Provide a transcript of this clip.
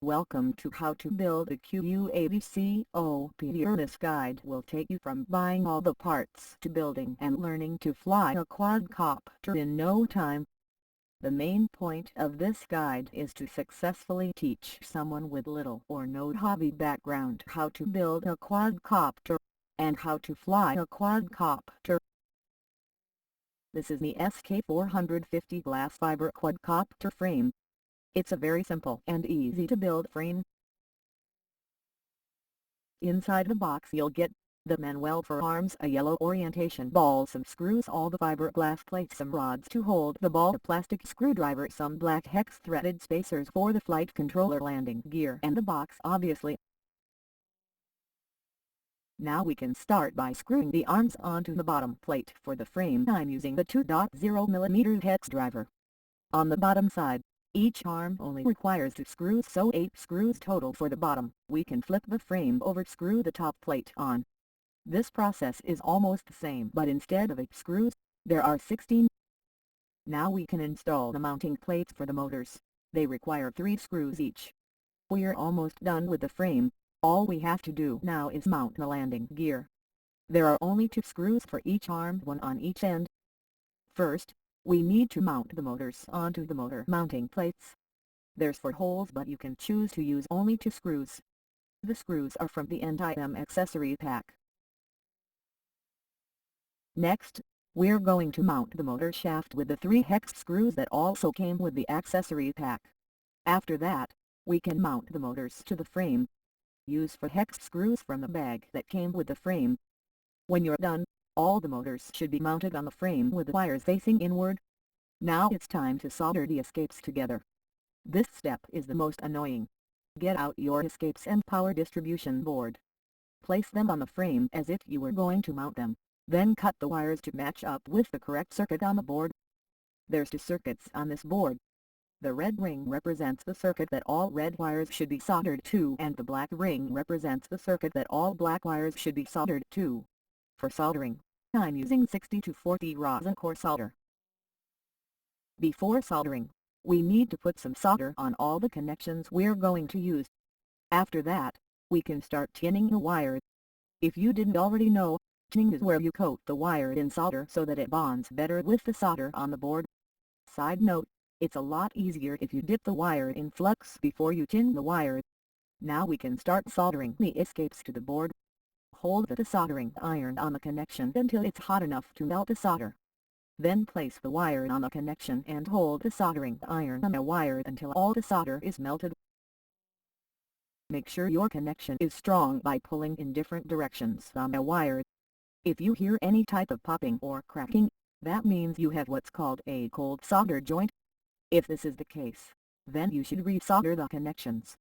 Welcome to How to Build a QUADCOP. This guide will take you from buying all the parts to building and learning to fly a quadcopter in no time. The main point of this guide is to successfully teach someone with little or no hobby background how to build a quadcopter and how to fly a quadcopter. This is the SK450 glass fiber quadcopter frame. It's a very simple and easy to build frame. Inside the box you'll get the manual for arms, a yellow orientation ball, some screws, all the fiberglass plates, some rods to hold the ball, a plastic screwdriver, some black hex threaded spacers for the flight controller, landing gear, and the box obviously. Now we can start by screwing the arms onto the bottom plate for the frame. I'm using the 2.0mm hex driver. On the bottom side, each arm only requires 2 screws, so 8 screws total for the bottom. We can flip the frame over, screw the top plate on. This process is almost the same, but instead of 8 screws, there are 16. Now we can install the mounting plates for the motors. They require 3 screws each. We're almost done with the frame. All we have to do now is mount the landing gear. There are only 2 screws for each arm, 1 on each end. First, we need to mount the motors onto the motor mounting plates. There's 4 holes, but you can choose to use only 2 screws. The screws are from the Untitled accessory pack. Next, we're going to mount the motor shaft with the 3 hex screws that also came with the accessory pack. After that, we can mount the motors to the frame. Use 4 hex screws from the bag that came with the frame. When you're done, all the motors should be mounted on the frame with the wires facing inward. Now it's time to solder the escapes together. This step is the most annoying. Get out your escapes and power distribution board. Place them on the frame as if you were going to mount them, then cut the wires to match up with the correct circuit on the board. There's 2 circuits on this board. The red ring represents the circuit that all red wires should be soldered to, and the black ring represents the circuit that all black wires should be soldered to. For soldering, I'm using 60-40 rosin core solder. Before soldering, we need to put some solder on all the connections we're going to use. After that, we can start tinning the wire. If you didn't already know, tinning is where you coat the wire in solder so that it bonds better with the solder on the board. Side note, it's a lot easier if you dip the wire in flux before you tin the wire. Now we can start soldering the escapes to the board. Hold the soldering iron on the connection until it's hot enough to melt the solder. Then place the wire on the connection and hold the soldering iron on the wire until all the solder is melted. Make sure your connection is strong by pulling in different directions on the wire. If you hear any type of popping or cracking, that means you have what's called a cold solder joint. If this is the case, then you should resolder the connections.